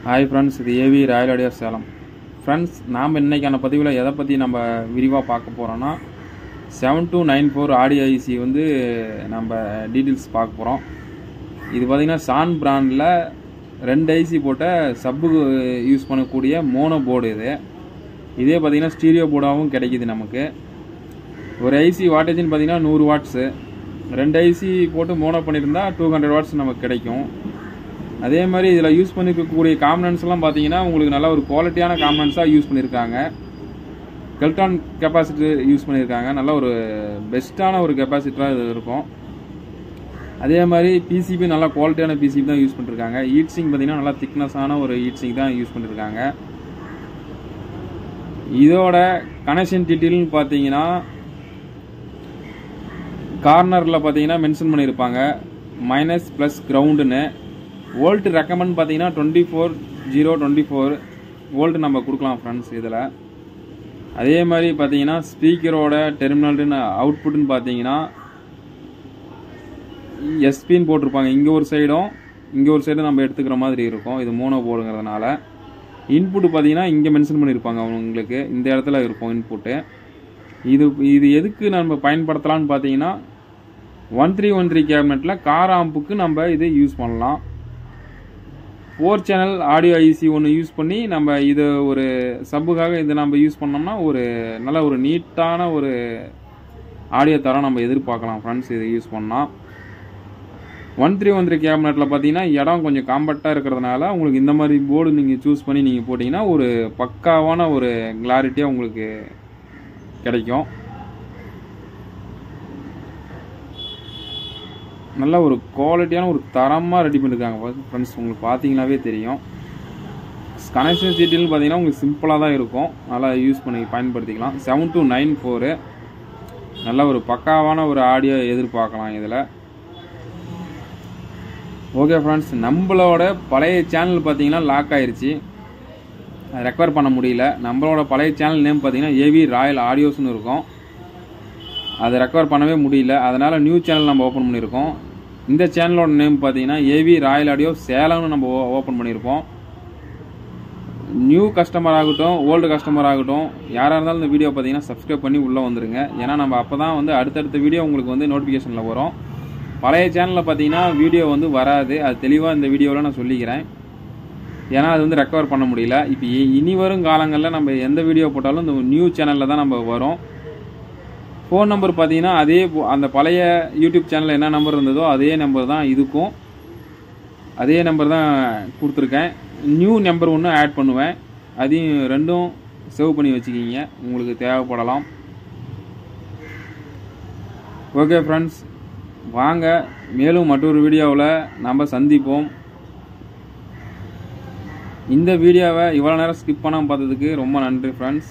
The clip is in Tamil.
ஹாய் ஃப்ரெண்ட்ஸ், இது AV Royal audio Salem. Friends, நாம் இன்றைக்கான பதிவில் எதை பற்றி நம்ம விரிவாக பார்க்க போகிறோன்னா 7294 ஆடியோ ஐசி வந்து நம்ம டீட்டெயில்ஸ் பார்க்க போகிறோம். இது பார்த்திங்கன்னா சான் பிராண்டில் 2 ஐசி போட்ட சப்புக்கு யூஸ் பண்ணக்கூடிய மோனோ போர்டு. இதே பார்த்திங்கன்னா ஸ்டீரியோ போர்டாகவும் கிடைக்கிது நமக்கு. ஒரு ஐசி வாட்டேஜ்னு பார்த்திங்கன்னா 100 வாட்ஸு. 2 ஐசி போட்டு மோனோ பண்ணியிருந்தா 200 வாட்ஸ் நமக்கு கிடைக்கும். அதே மாதிரி இதில் யூஸ் பண்ணிருக்கக்கூடிய காம்பனன்ட்ஸ்லாம் பார்த்தீங்கன்னா உங்களுக்கு நல்ல ஒரு குவாலிட்டியான காம்பனன்ட்ஸாக யூஸ் பண்ணியிருக்காங்க. கெல்டான் கெப்பாசிட்டர் யூஸ் பண்ணியிருக்காங்க. நல்ல ஒரு பெஸ்ட்டான ஒரு கெப்பாசிட்டராக இது இருக்கும். அதே மாதிரி பிசிபி நல்லா குவாலிட்டியான பிசிபி தான் யூஸ் பண்ணியிருக்காங்க. ஹீட்சிங் பார்த்தீங்கன்னா நல்லா திக்னஸான ஒரு ஹீட்சிங் தான் யூஸ் பண்ணியிருக்காங்க. இதோட கனெக்ஷன் டீட்டெயில்னு பார்த்தீங்கன்னா கார்னரில் பார்த்தீங்கன்னா மென்ஷன் பண்ணியிருப்பாங்க மைனஸ் ப்ளஸ் கிரவுண்டுன்னு. வோல்ட் ரெக்கமெண்ட் பார்த்தீங்கன்னா 24 வோல்ட் நம்ம கொடுக்கலாம் ஃப்ரெண்ட்ஸ் இதில். அதே மாதிரி பார்த்தீங்கன்னா ஸ்பீக்கரோட டெர்மினல்னு அவுட்புட்னு பார்த்தீங்கன்னா எஸ்பின்னு போட்டிருப்பாங்க. இங்கே ஒரு சைடும் நம்ம எடுத்துக்கிற மாதிரி இருக்கும். இது மோனோ போர்டுங்கிறதுனால. இன்புட்டு பார்த்தீங்கன்னா இங்கே மென்ஷன் பண்ணியிருப்பாங்க உங்களுக்கு. இந்த இடத்துல இருக்கும் இன்புட்டு. இது எதுக்கு நம்ம பயன்படுத்தலாம்னு பார்த்தீங்கன்னா 1313 கேபினெட்டில் கார் ஆம்புக்கு நம்ம இது யூஸ் பண்ணலாம். 4 சேனல் ஆடியோ ஐசி ஒன்று யூஸ் பண்ணி நம்ம இது ஒரு சப்புக்காக இதை நம்ம யூஸ் பண்ணோம்னா ஒரு நல்ல ஒரு நீட்டான ஒரு ஆடியோ தரம் நம்ம எதிர்பார்க்கலாம் ஃப்ரெண்ட்ஸ். இதை யூஸ் பண்ணால் 1313 கேபினெட்டில் பார்த்தீங்கன்னா இடம் கொஞ்சம் காம்பேக்டாக இருக்கிறதுனால உங்களுக்கு இந்த மாதிரி போர்டு நீங்கள் சூஸ் பண்ணி நீங்கள் போட்டிங்கன்னா ஒரு பக்காவான ஒரு கிளாரிட்டியாக உங்களுக்கு கிடைக்கும். நல்ல ஒரு குவாலிட்டியான ஒரு தரமாக ரெடி பண்ணியிருக்காங்க ஃப்ரெண்ட்ஸ். உங்களுக்கு பார்த்தீங்கன்னாவே தெரியும். கனெக்ஷன் டீட்டெயில்னு பார்த்தீங்கன்னா உங்களுக்கு சிம்பிளாக தான் இருக்கும். நல்லா யூஸ் பண்ணி பயன்படுத்திக்கலாம். 7294 நல்ல ஒரு பக்காவான ஒரு ஆடியோ எதிர்பார்க்கலாம் இதில். ஓகே ஃப்ரெண்ட்ஸ், நம்மளோட பழைய சேனல் பார்த்தீங்கன்னா லாக் ஆயிடுச்சு. அதை ரெக்கவர் பண்ண முடியல. நம்மளோட பழைய சேனல் நேம் பார்த்தீங்கன்னா ஏவி ராயல் ஆடியோஸ்னு இருக்கும். அதை ரெக்கவர் பண்ணவே முடியல. அதனால் நியூ சேனல் நம்ம ஓப்பன் பண்ணியிருக்கோம். இந்த சேனலோட நேம் பார்த்தீங்கன்னா ஏவி ராயல் ஆடியோ சேலம்னு நம்ம ஓப்பன் பண்ணியிருக்கோம். நியூ கஸ்டமர் ஆகட்டும், ஓல்டு கஸ்டமர் ஆகட்டும், யாராக இருந்தாலும் இந்த வீடியோ பார்த்தீங்கன்னா சப்ஸ்கிரைப் பண்ணி உள்ளே வந்துடுங்க. ஏன்னா நம்ம அப்போ தான் வந்து அடுத்தடுத்த வீடியோ உங்களுக்கு வந்து நோட்டிஃபிகேஷனில் வரும். பழைய சேனலில் பார்த்தீங்கன்னா வீடியோ வந்து வராது. அது தெளிவாக இந்த வீடியோவில் நான் சொல்லிக்கிறேன். ஏன்னா அது வந்து ரெக்கவர் பண்ண முடியல. இப்போ இனி வரும் காலங்களில் நம்ம எந்த வீடியோ போட்டாலும் இந்த நியூ சேனலில் தான் நம்ம வரும். ஃபோன் நம்பர் பார்த்தீங்கன்னா அந்த பழைய யூடியூப் சேனலில் என்ன நம்பர் இருந்ததோ அதே நம்பர் தான் இதுக்கும். அதே நம்பர் தான் கொடுத்துருக்கேன். நியூ நம்பர் ஒன்று ஆட் பண்ணுவேன். அதையும் ரெண்டும் சேவ் பண்ணி வச்சுக்கிங்க, உங்களுக்கு தேவைப்படலாம். ஓகே ஃப்ரெண்ட்ஸ், வாங்க மேலும் மற்றொரு வீடியோவில் நம்ம சந்திப்போம். இந்த வீடியோவை இவ்வளோ நேரம் ஸ்கிப் பண்ணாமல் பார்த்ததுக்கு ரொம்ப நன்றி ஃப்ரெண்ட்ஸ்.